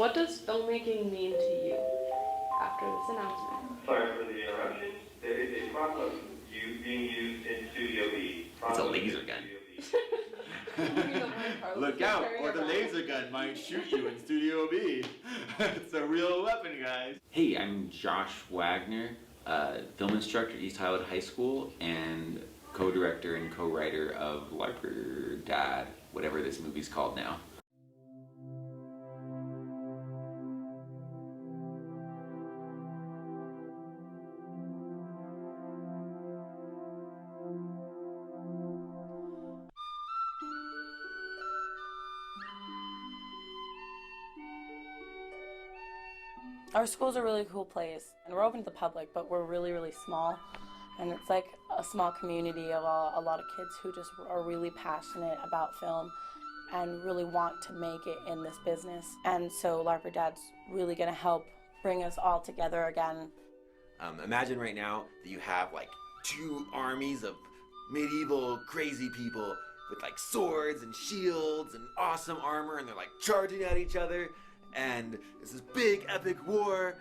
What does filmmaking mean to you after this announcement? Sorry for the interruption. There is a prop of you being used in Studio B. It's a laser gun. Look out, or the laser gun might shoot you in Studio B. It's a real weapon, guys. Hey, I'm Josh Wagner, film instructor at East Highland High School and co-director and co-writer of LARPer Dad, whatever this movie's called now. Our school's a really cool place, and we're open to the public, but we're really, really small. And it's like a small community of a lot of kids who just are really passionate about film and really want to make it in this business. And so LARPer Dad's really gonna help bring us all together again. Imagine right now that you have like two armies of medieval crazy people with like swords and shields and awesome armor, and they're like charging at each other. And it's this big epic war,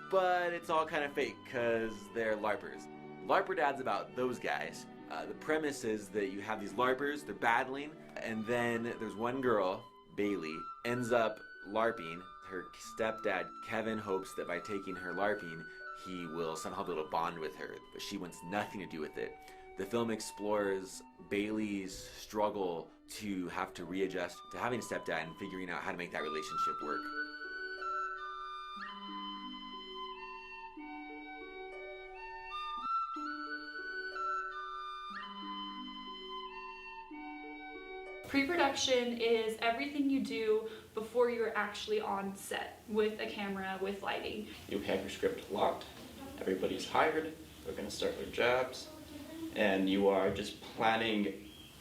but it's all kind of fake because they're LARPers. LARPer Dad's about those guys. The premise is that you have these LARPers, they're battling, and then there's one girl, Bailey, ends up LARPing. Her stepdad, Kevin, hopes that by taking her LARPing, he will somehow be able to bond with her, but she wants nothing to do with it. The film explores Bailey's struggle to have to readjust to having a stepdad and figuring out how to make that relationship work. Pre-production is everything you do before you're actually on set with a camera, with lighting. You have your script locked, everybody's hired, they're going to start their jobs, and you are just planning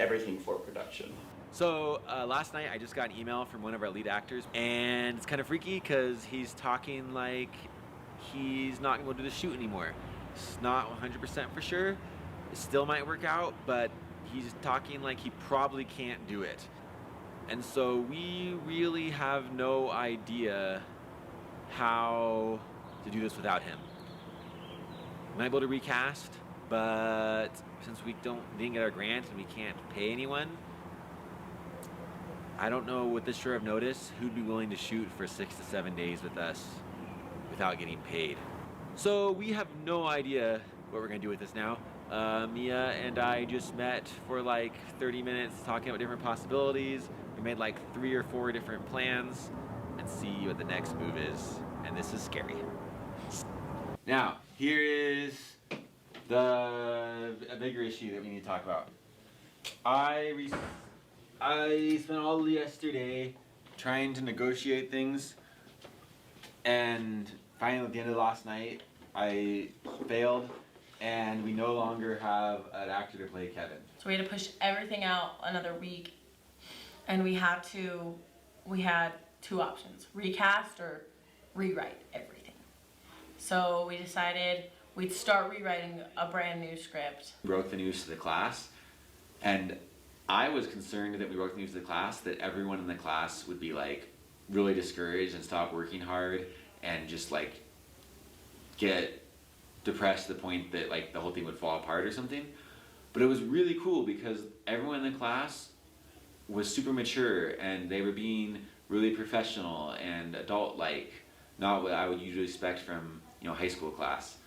everything for production. So last night I just got an email from one of our lead actors, and it's kind of freaky because he's talking like he's not going to do the shoot anymore. It's not 100% for sure. It still might work out, but he's talking like he probably can't do it. And so we really have no idea how to do this without him. We might be able to recast, but since we didn't get our grant and we can't pay anyone, I don't know with this short of notice who'd be willing to shoot for 6 to 7 days with us without getting paid. So we have no idea what we're gonna do with this now. Mia and I just met for like 30 minutes talking about different possibilities. We made like 3 or 4 different plans and see what the next move is. And this is scary. Now, here is a bigger issue that we need to talk about. I spent all yesterday trying to negotiate things, and finally at the end of last night, I failed, and we no longer have an actor to play Kevin. So we had to push everything out another week, and we had 2 options: recast or rewrite everything. So we decided we'd start rewriting a brand new script. Broke the news to the class, and I was concerned that we broke the news to the class that everyone in the class would be like really discouraged and stop working hard and just like get depressed to the point that like the whole thing would fall apart or something. But it was really cool because everyone in the class was super mature and they were being really professional and adult-like, not what I would usually expect from, you know, high school class.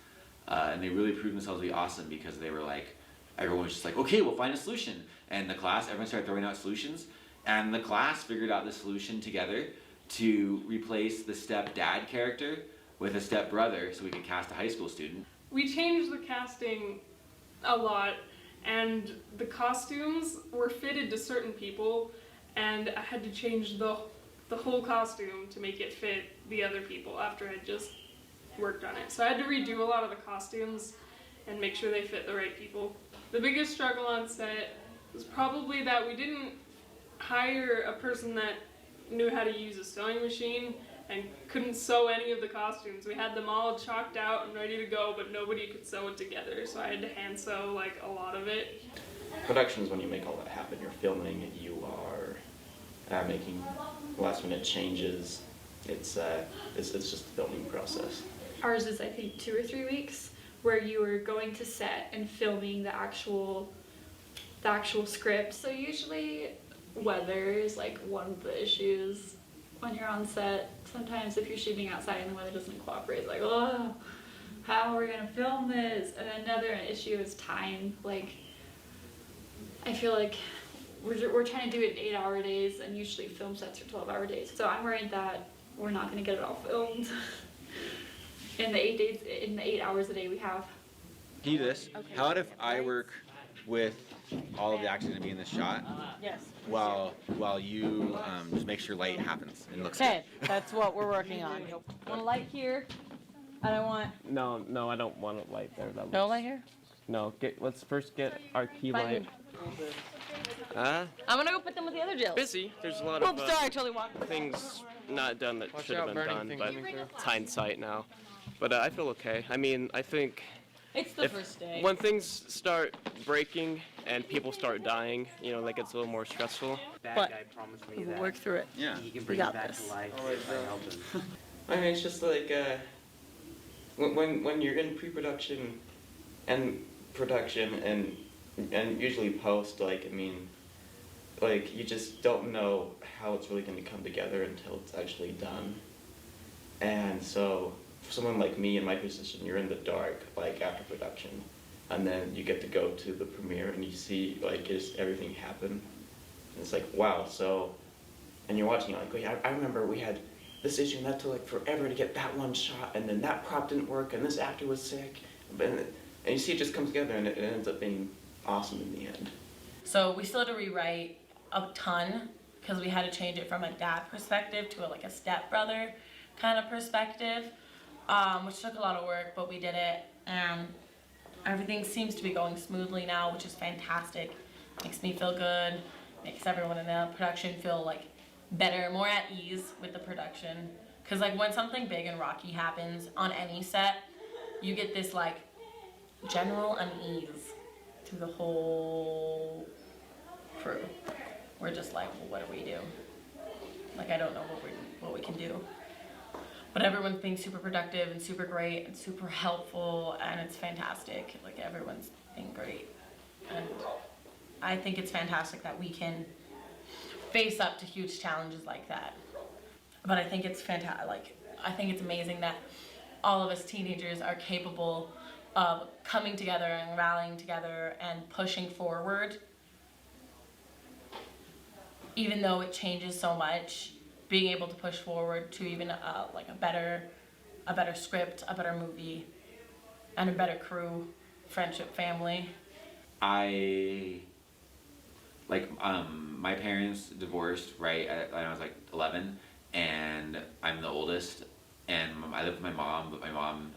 And they really proved themselves to be awesome because they were like, everyone was just like, okay, we'll find a solution. And the class, everyone started throwing out solutions, and the class figured out the solution together to replace the stepdad character with a stepbrother so we could cast a high school student. We changed the casting a lot, and the costumes were fitted to certain people, and I had to change the whole costume to make it fit the other people after I just worked on it. So I had to redo a lot of the costumes and make sure they fit the right people. The biggest struggle on set was probably that we didn't hire a person that knew how to use a sewing machine and couldn't sew any of the costumes. We had them all chalked out and ready to go, but nobody could sew it together, so I had to hand sew like a lot of it. Production is when you make all that happen. You're filming, you are making last minute changes, it's just a filming process. Ours is, I think, 2 or 3 weeks where you are going to set and filming the actual script. So usually weather is like one of the issues when you're on set. Sometimes if you're shooting outside and the weather doesn't cooperate, it's like, oh, how are we gonna film this? And another issue is time. Like, I feel like we're trying to do it in 8-hour days, and usually film sets are 12-hour days. So I'm worried that we're not gonna get it all filmed in the 8 days, in the 8 hours a day we have. Can you do this? How about if I work with all of the actors to be in the shot Yes. while you just make sure light happens and looks Okay, that's what we're working on. Want a light here? I don't want. No, I don't want a light there. That No looks- light here? No, let's first get our key Fine. light. I'm gonna go put them with the other jails. Busy. There's a lot Oops, sorry, I totally walked. things not done that should have been done, but it's hindsight now. But I feel okay. I mean, I think It's the first day. when things start breaking and people start dying, that gets a little more stressful. But guy promised me we'll that work through it. Yeah. he can We bring got it back this. to life if I help him. I mean, it's just like when you're in pre-production and production and usually post, you just don't know how it's really going to come together until it's actually done. And so for someone like me in my position, you're in the dark after production, and then you get to go to the premiere and you see just everything happen. And it's like, wow. So, and you're watching it wait, I remember we had this issue and that took forever to get that one shot, and then that prop didn't work, and this actor was sick, and you see it just comes together, and it ends up being awesome in the end. So we still had to rewrite a ton because we had to change it from a dad perspective to a stepbrother kind of perspective, which took a lot of work, but we did it, and everything seems to be going smoothly now, which is fantastic. Makes me feel good, makes everyone in the production feel better, more at ease with the production. Because when something big and rocky happens on any set, you get this general unease through the whole crew. We're just well, what do we do? I don't know what we can do. But everyone's being super productive and super great and super helpful, and it's fantastic. Everyone's being great. And I think it's fantastic that we can face up to huge challenges like that. But I think it's fantastic. I think it's amazing that all of us teenagers are capable of coming together and rallying together and pushing forward. Even though it changes so much, being able to push forward to even a better script, a better movie, and a better crew, friendship, family. My parents divorced right when I was 11, and I'm the oldest, and I lived with my mom, but my mom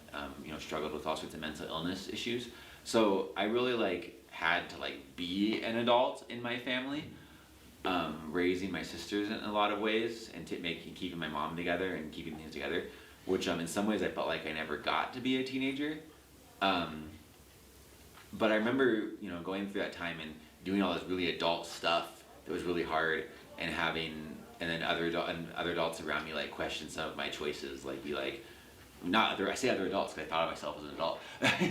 struggled with all sorts of mental illness issues. So I really had to be an adult in my family, raising my sisters in a lot of ways, and keeping my mom together and keeping things together, which in some ways I felt like I never got to be a teenager. But I remember going through that time and doing all this really adult stuff that was really hard, and then other adults around me question some of my choices, I say other adults because I thought of myself as an adult.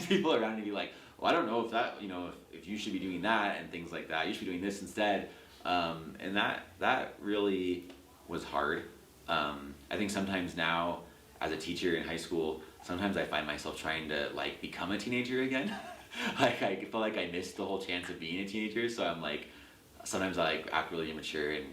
People around me be well, I don't know if that if you should be doing that and things like that. You should be doing this instead, and that really was hard. I think sometimes now as a teacher in high school, sometimes I find myself trying to become a teenager again. I feel like I missed the whole chance of being a teenager, so I'm sometimes I act really immature and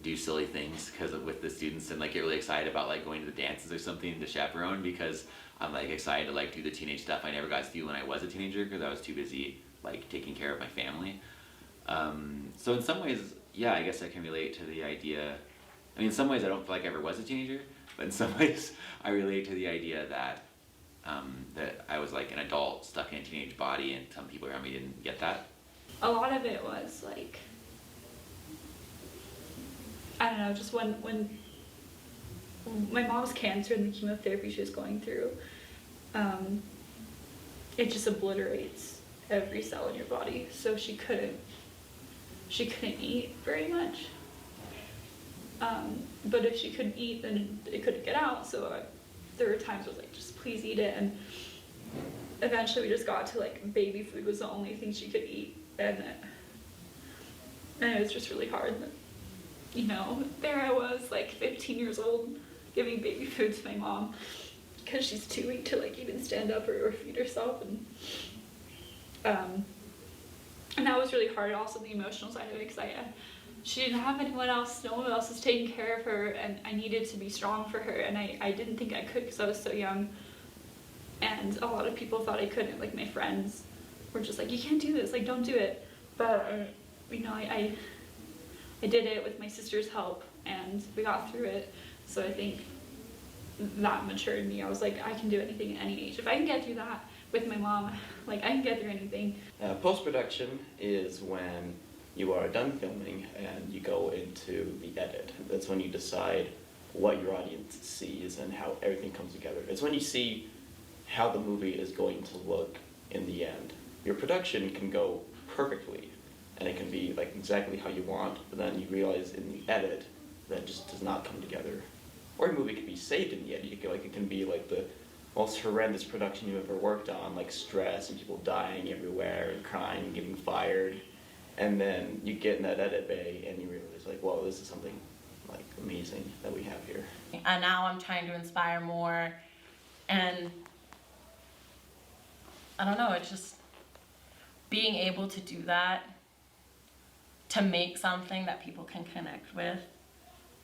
do silly things with the students, and get really excited about going to the dances or something to chaperone, because I'm excited to do the teenage stuff I never got to do when I was a teenager because I was too busy taking care of my family. So in some ways, yeah, I guess I can relate to the idea. I mean, in some ways I don't feel like I ever was a teenager, but in some ways I relate to the idea that that I was an adult stuck in a teenage body, and some people around me didn't get that. A lot of it was I don't know, just when my mom's cancer and the chemotherapy she was going through, it just obliterates every cell in your body. So she couldn't eat very much. But if she couldn't eat, then it couldn't get out. So there were times where I was like, just please eat it. And eventually we just got to like baby food was the only thing she could eat. And it was just really hard. You know, there I was like 15 years old giving baby food to my mom because she's too weak to like even stand up or feed herself. And that was really hard. Also the emotional side of it, because she didn't have anyone else. No one else was taking care of her, and I needed to be strong for her. And I didn't think I could because I was so young. And a lot of people thought I couldn't. Like my friends were just like, you can't do this. Like, don't do it. But you know, I did it with my sister's help, and we got through it. So I think that matured me. I was like, I can do anything at any age. If I can get through that with my mom, like I can get through anything. Post-production is when you are done filming and you go into the edit. That's when you decide what your audience sees and how everything comes together. It's when you see how the movie is going to look in the end. Your production can go perfectly, and it can be like exactly how you want, but then you realize in the edit that it just does not come together. Or a movie can be saved in the edit. It can be like the most horrendous production you've ever worked on, like stress and people dying everywhere and crying and getting fired. And then you get in that edit bay and you realize like, whoa, this is something like amazing that we have here. And now I'm trying to inspire more, and I don't know, it's just being able to do that, to make something that people can connect with.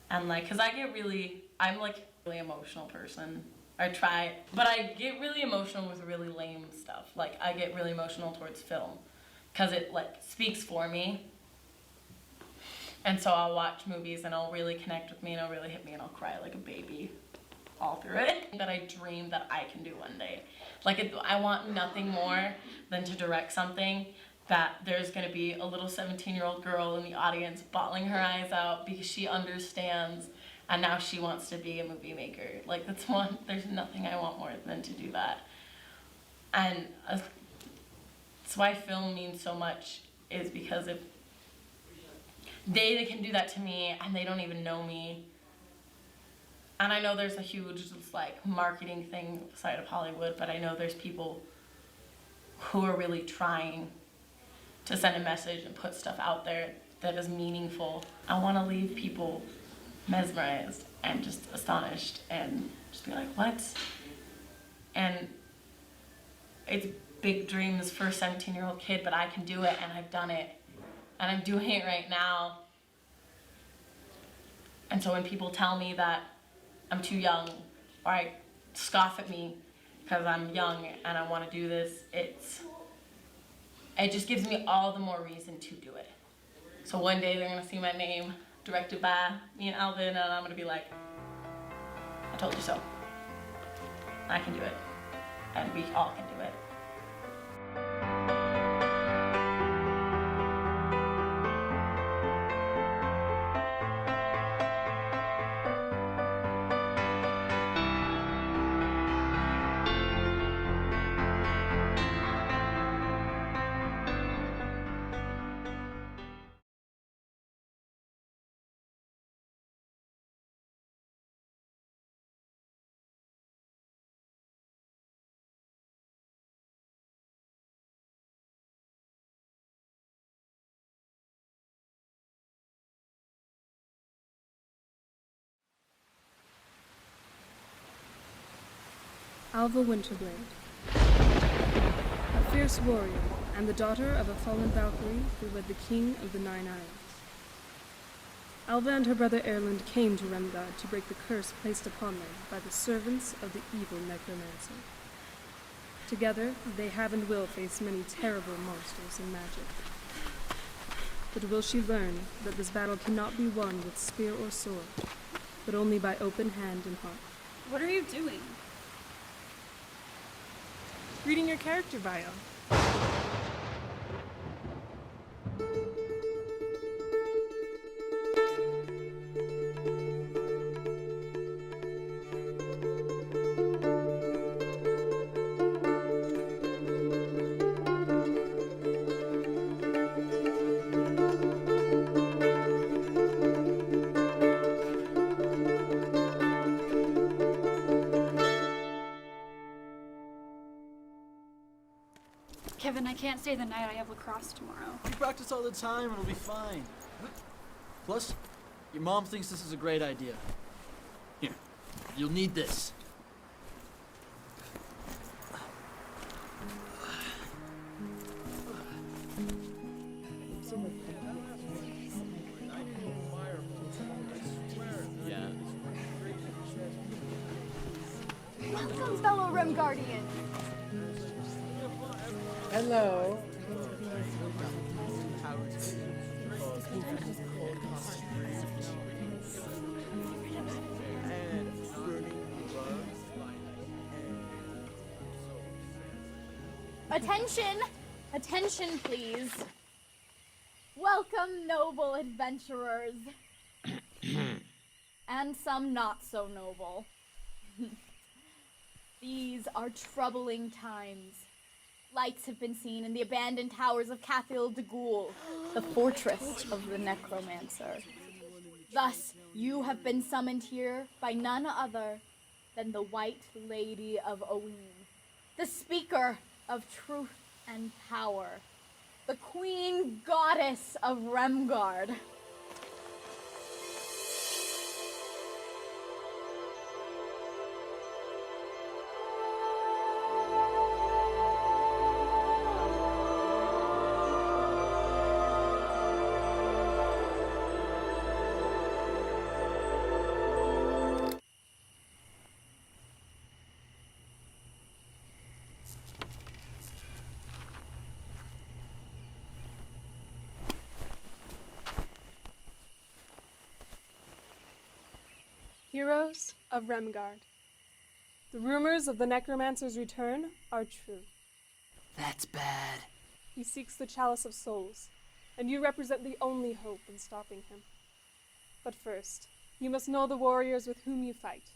And like, cause I'm like a really emotional person. I try, but I get really emotional with really lame stuff. Like I get really emotional towards film, cause it like speaks for me. And so I'll watch movies and it'll really connect with me and it'll really hit me and I'll cry like a baby all through it. That I dream that I can do one day. Like I want nothing more than to direct something that there's gonna be a little 17-year-old girl in the audience bawling her eyes out because she understands and now she wants to be a movie maker. Like there's nothing I want more than to do that. And that's why film means so much, is because if they can do that to me and they don't even know me. And I know there's a huge like marketing thing side of Hollywood, but I know there's people who are really trying to send a message and put stuff out there that is meaningful. I want to leave people mesmerized and just astonished and just be like, what? And it's big dreams for a 17-year-old kid, but I can do it and I've done it. And I'm doing it right now. And so when people tell me that I'm too young, or I scoff at me because I'm young and I want to do this, it just gives me all the more reason to do it. So one day they're going to see my name directed by me and Alvin, and I'm going to be like, I told you so. I can do it. And we all can do it. Alva Winterblade, a fierce warrior and the daughter of a fallen Valkyrie who led the king of the Nine Isles. Alva and her brother Erland came to Remgard to break the curse placed upon them by the servants of the evil necromancer. Together, they have and will face many terrible monsters and magic. But will she learn that this battle cannot be won with spear or sword, but only by open hand and heart? What are you doing? Reading your character bio. Kevin, I can't stay the night. I have lacrosse tomorrow. We practice all the time, it'll be fine. Plus, your mom thinks this is a great idea. Here, you'll need this. Welcome, fellow Remguardians. Hello. Attention! Attention, please. Welcome, noble adventurers. And some not so noble. These are troubling times. Lights have been seen in the abandoned towers of Cathil de Ghoul, the fortress of the necromancer. Thus, you have been summoned here by none other than the White Lady of Oween, the speaker of truth and power, the Queen Goddess of Remgard. Heroes of Remgard. The rumors of the necromancer's return are true. That's bad. He seeks the Chalice of Souls, and you represent the only hope in stopping him. But first, you must know the warriors with whom you fight.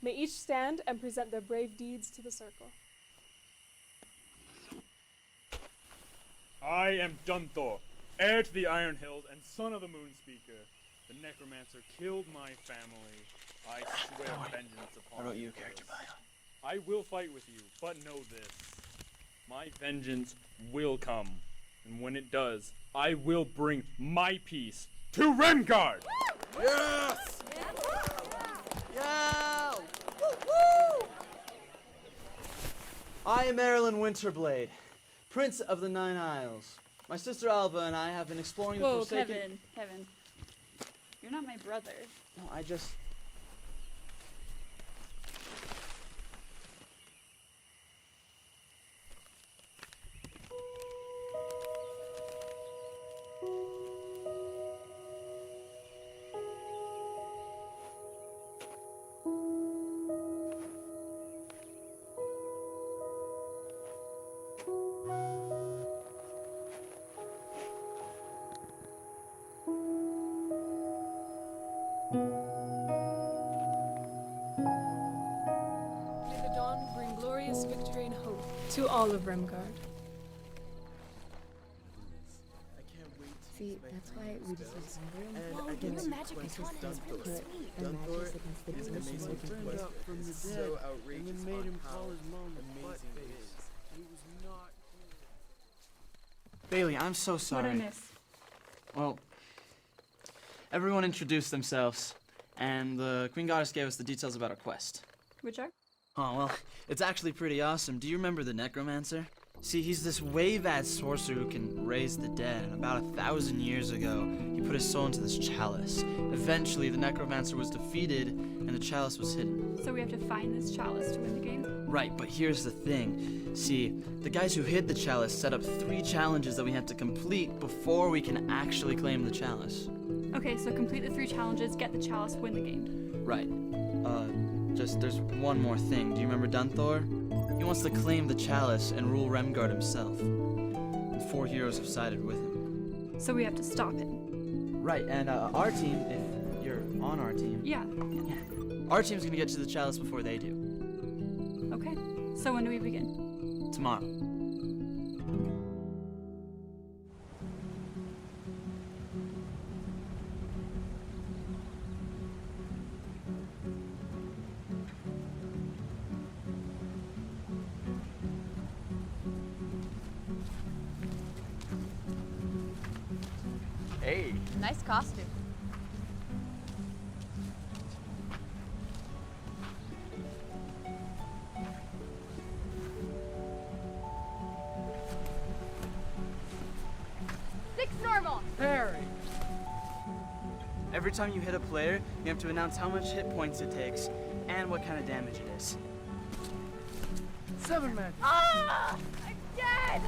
May each stand and present their brave deeds to the circle. I am Dunthor, heir to the Iron Hills and son of the Moonspeaker. The necromancer killed my family. I swear vengeance upon How about you, him. character bio? I will fight with you, but know this. My vengeance will come. And when it does, I will bring my peace to Remgard! Yes! Yeah! Woo-hoo! I am Marilyn Winterblade, Prince of the Nine Isles. My sister Alva and I have been exploring the Forsaken... Kevin. You're not my brother. No, I just... May the dawn bring glorious victory and hope to all of Remgard. See, that's why we just have some room. Whoa, your magic katana is really sweet. The matches against the demons looking for turned up from the dead so outrageous and then made him on call how his mom a amazing it butt-face. is. He was not Bailey, I'm so sorry. What I miss? Well, everyone introduced themselves, and the Queen Goddess gave us the details about our quest. Which are? Oh, well, it's actually pretty awesome. Do you remember the Necromancer? See, he's this way-bad sorcerer who can raise the dead, and about 1,000 years ago, he put his soul into this chalice. Eventually, the Necromancer was defeated, and the chalice was hidden. So we have to find this chalice to win the game? Right, but here's the thing. See, the guys who hid the chalice set up 3 challenges that we had to complete before we can actually claim the chalice. Okay, so complete the 3 challenges, get the chalice, win the game. Right. There's one more thing. Do you remember Dunthor? He wants to claim the chalice and rule Remgard himself. And 4 heroes have sided with him. So we have to stop him. Right, and our team, if you're on our team... Yeah. Our team's gonna get to the chalice before they do. Okay, so when do we begin? Tomorrow. Hey. Nice costume. Six normal. Harry! Every time you hit a player, you have to announce how much hit points it takes and what kind of damage it is. 7 magic. Ah! I'm dead!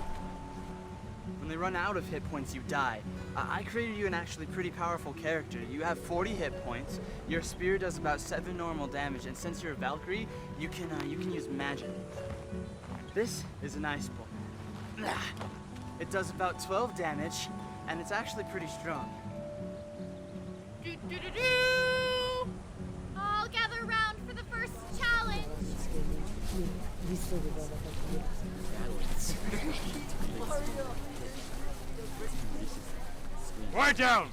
When they run out of hit points, you die. I created you an actually pretty powerful character. You have 40 hit points, your spear does about 7 normal damage, and since you're a Valkyrie, you can use magic. This is an ice ball. It does about 12 damage, and it's actually pretty strong. Do-do-do-do! All gather around for the first challenge. Quiet down!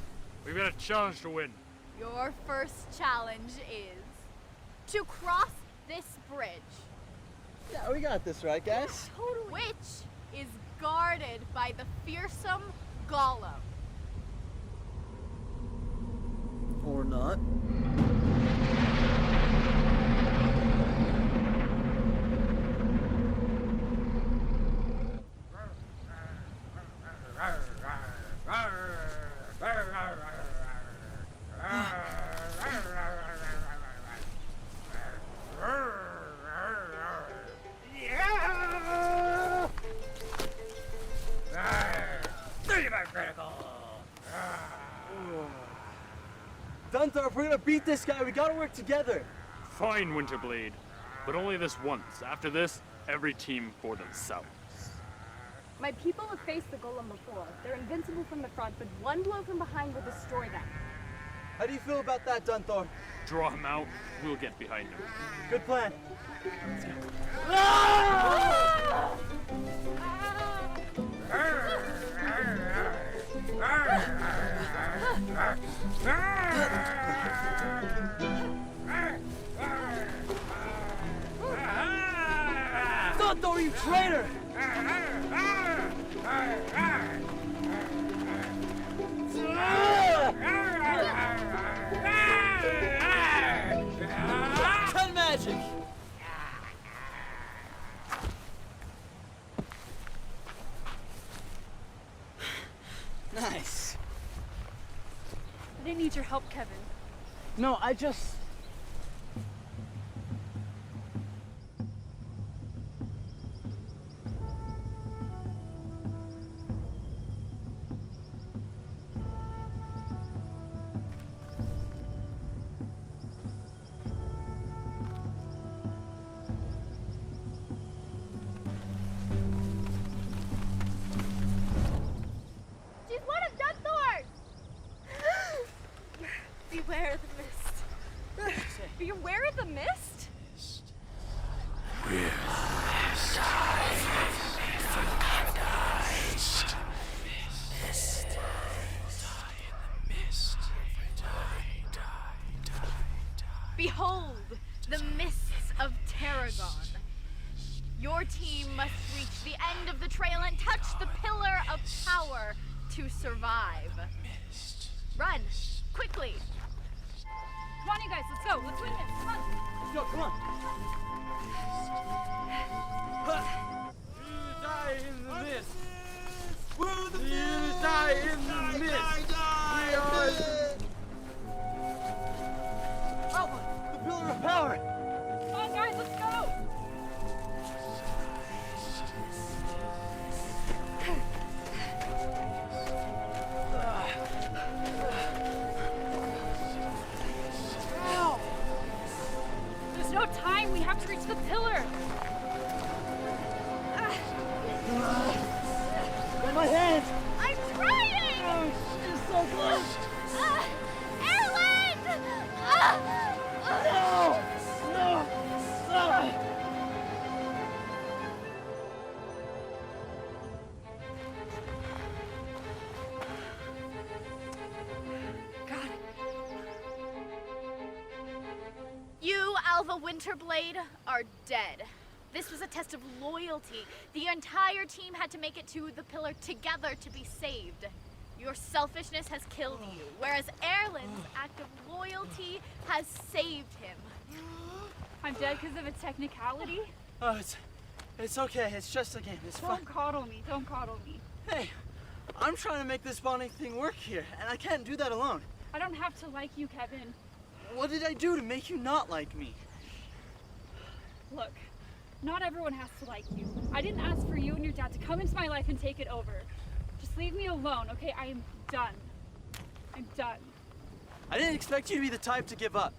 We've got a challenge to win. Your first challenge is to cross this bridge. Yeah, we got this, right, guys? Which is guarded by the fearsome Golem. Or not. Dunthar, if we're gonna beat this guy, we gotta work together. Fine, Winterblade. But only this once. After this, every team for themselves. My people have faced the golem before. They're invincible from the front, but one blow from behind will destroy them. How do you feel about that, Dunthar? Draw him out, we'll get behind him. Good plan. Dunthar, you traitor! Ten magic! Nice. I didn't need your help, Kevin. No, I just... She's one of Dunthor's! Beware the mist. Beware of the mist? Behold, the mists of Tarragon. Your team must reach the end of the trail and touch the pillar of power to survive. Run, quickly. Come on, you guys, let's go. Let's win this. Come on. Let's go, come on. You die in the mist. We're the You die in the mist. We are... Alpha, the pillar of power. Come on, guys, let's go. Ow. There's no time. We have to reach the pillar. Got my hands. I'm trying! Oh, she's so close. Erland! No! No! Ah. You, Alva Winterblade, are dead. This was a test of loyalty. The entire team had to make it to the pillar together to be saved. Your selfishness has killed you, whereas Erlen's act of loyalty has saved him. I'm dead because of a technicality? Oh, it's okay. It's just a game. It's fun. Don't coddle me. Don't coddle me. Hey, I'm trying to make this bonding thing work here, and I can't do that alone. I don't have to like you, Kevin. What did I do to make you not like me? Look, not everyone has to like you. I didn't ask for you and your dad to come into my life and take it over. Just leave me alone, okay? I am done. I'm done. I didn't expect you to be the type to give up.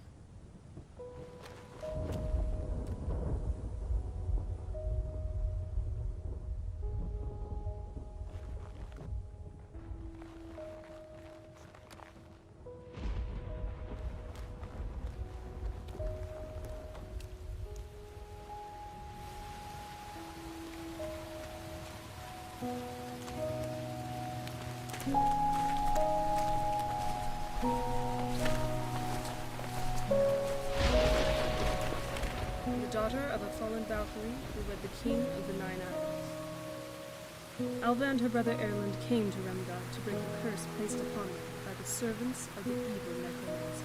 The daughter of a fallen Valkyrie who wed the king of the Nine Isles. Alva and her brother Erland came to Remgard to break the curse placed upon them by the servants of the evil necromancer.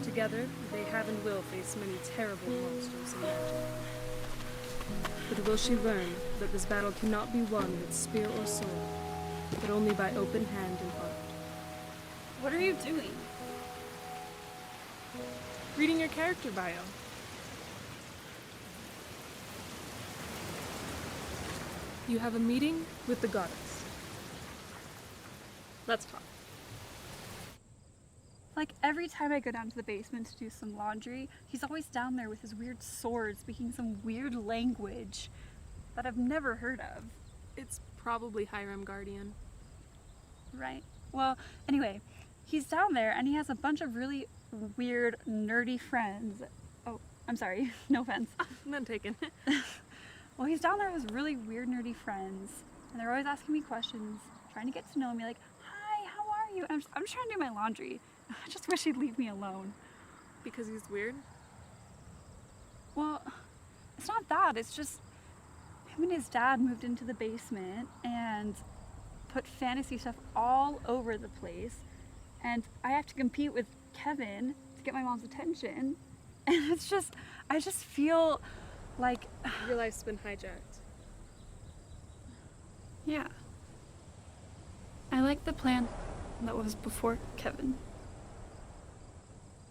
Together, they have and will face many terrible monsters and magic. But will she learn that this battle cannot be won with spear or sword, but only by open hand and heart? What are you doing? Reading your character bio. You have a meeting with the goddess. Let's talk. Like, every time I go down to the basement to do some laundry, he's always down there with his weird sword, speaking some weird language that I've never heard of. It's probably Hiram Guardian. Right. Well, anyway, he's down there and he has a bunch of really weird, nerdy friends. Oh, I'm sorry. No offense. None taken. Well, he's down there with really weird, nerdy friends, and they're always asking me questions, trying to get to know me, like, hi, how are you? And I'm just trying to do my laundry. I just wish he'd leave me alone. Because he's weird? Well, it's not that. It's just him and his dad moved into the basement and put fantasy stuff all over the place, and I have to compete with Kevin to get my mom's attention, and it's just, I just feel like your life's been hijacked. Yeah. I like the plan that was before Kevin.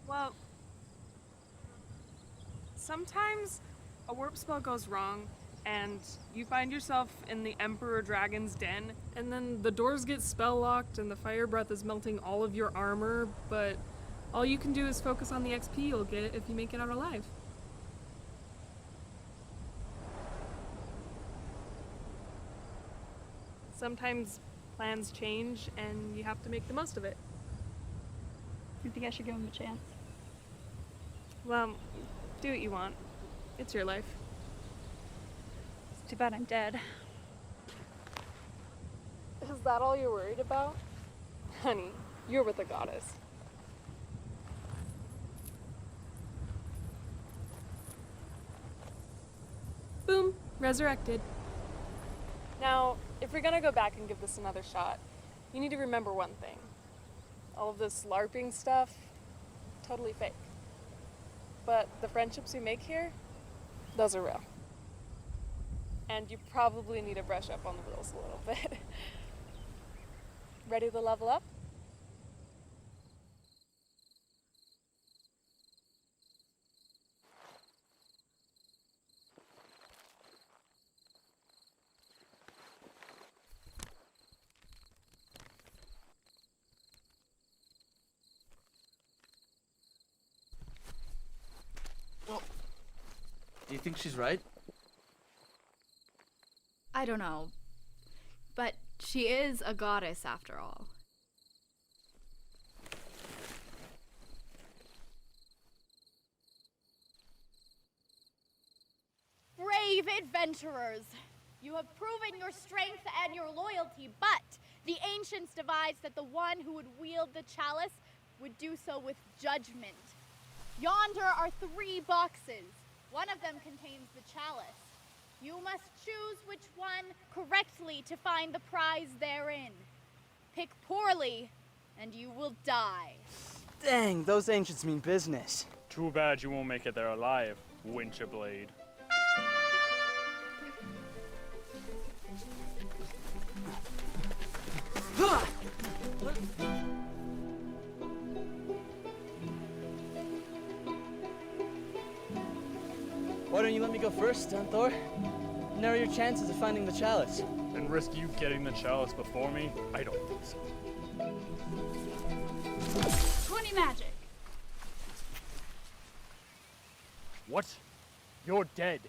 Well, sometimes a warp spell goes wrong and you find yourself in the Emperor Dragon's den, and then the doors get spell locked and the fire breath is melting all of your armor, but all you can do is focus on the XP you'll get if you make it out alive. Sometimes plans change and you have to make the most of it. You think I should give him a chance? Well, do what you want. It's your life. It's too bad I'm dead. Is that all you're worried about? Honey, you're with a goddess. Boom, resurrected. Now, if you're gonna go back and give this another shot, you need to remember one thing. All of this LARPing stuff, totally fake. But the friendships we make here, those are real. And you probably need to brush up on the rules a little bit. Ready to level up? Do you think she's right? I don't know. But she is a goddess after all. Brave adventurers! You have proven your strength and your loyalty, but the ancients devised that the one who would wield the chalice would do so with judgment. Yonder are 3 boxes. One of them contains the chalice. You must choose which one correctly to find the prize therein. Pick poorly, and you will die. Dang, those ancients mean business. Too bad you won't make it there alive, Winterblade. Why don't you let me go first, Stenthor? Narrow your chances of finding the chalice. And risk you getting the chalice before me? I don't think so. 20 magic. What? You're dead.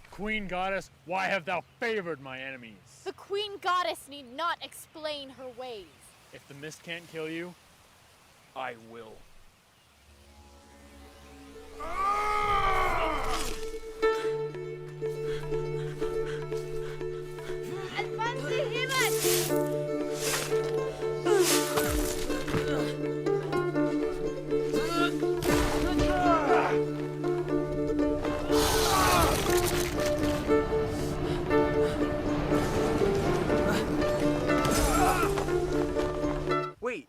Queen Goddess, why have thou favored my enemies? The Queen Goddess need not explain her ways. If the mist can't kill you, I will. Wait,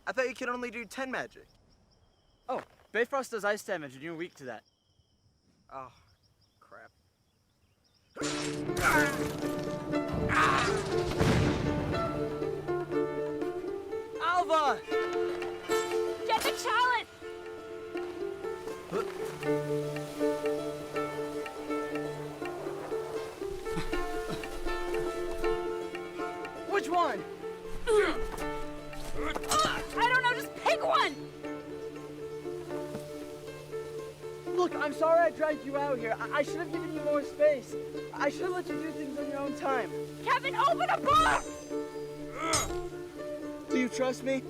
I thought you could only do 10 magic. Oh, Bayfrost does ice damage and you're weak to that. Oh, crap. Alva! Get the chalice! Which one? I don't know, just pick one! Look, I'm sorry I dragged you out here. I should have given you more space. I should have let you do things on your own time. Kevin, open a book! Do you trust me?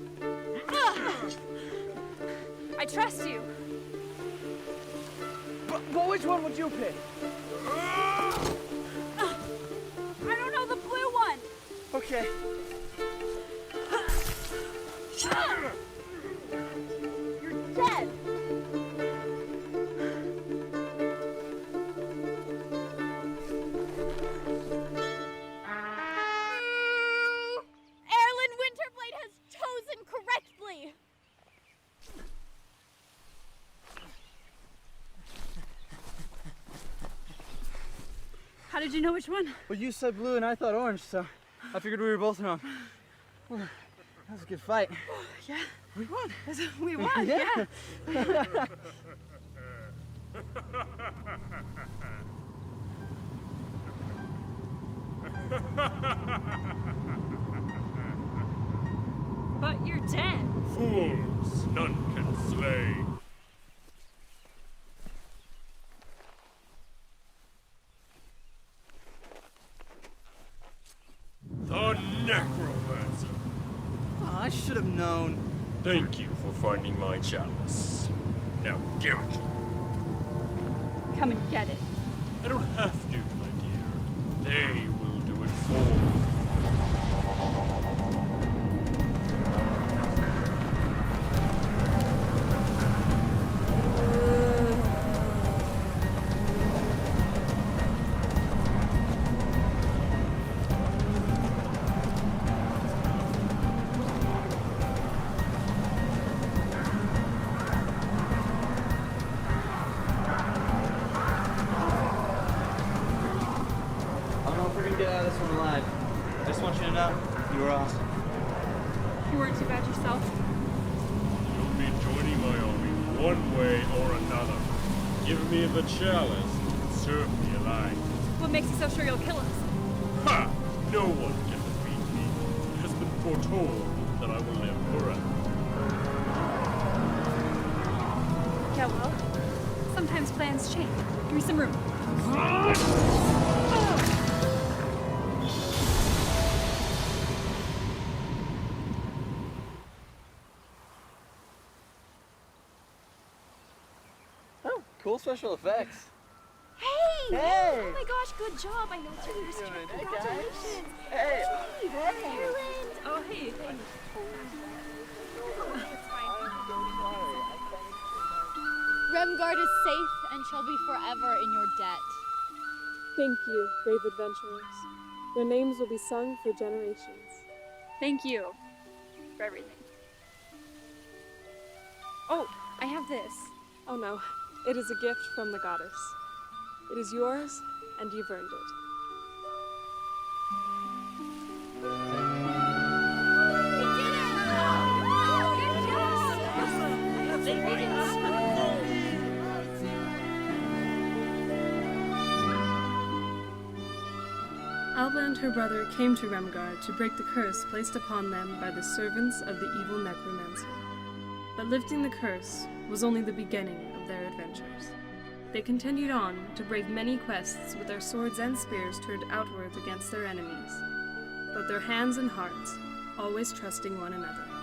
I trust you. But which one would you pick? I don't know, the blue one. Okay. You're dead. Erlen Winterblade has chosen correctly. How did you know which one? Well, you said blue and I thought orange, so I figured we were both wrong. Well, that was a good fight. Yeah. We won. We won, yeah. But you're dead. Fools, none can slay. The Necromancer. Oh, I should have known. Thank you for finding my chalice. Now give it. Come and get it. I don't have to, my dear. They will do it for me. I don't know if we're gonna get out of this one alive. I just want you to know, you were awesome. You weren't too bad yourself. You'll be joining my army one way or another. Give me the chalice and serve me alive. What makes you so sure you'll kill us? Ha! No one can defeat me. It has been foretold that I will live forever. Yeah, well, sometimes plans change. Give me some room. Oh, cool special effects. Hey! Hey! Oh my gosh, good job. I know it's your year's trip. Hey, guys. Congratulations. Hey! Hey! Ireland. Oh, hey. Remgard is safe and shall be forever in your debt. Thank you, brave adventurers. Your names will be sung for generations. Thank you for everything. Oh, I have this. Oh no, it is a gift from the goddess. It is yours, and you've earned it. Alba and her brother came to Remgar to break the curse placed upon them by the servants of the evil necromancer. But lifting the curse was only the beginning of their adventures. They continued on to brave many quests with their swords and spears turned outward against their enemies, but their hands and hearts always trusting one another.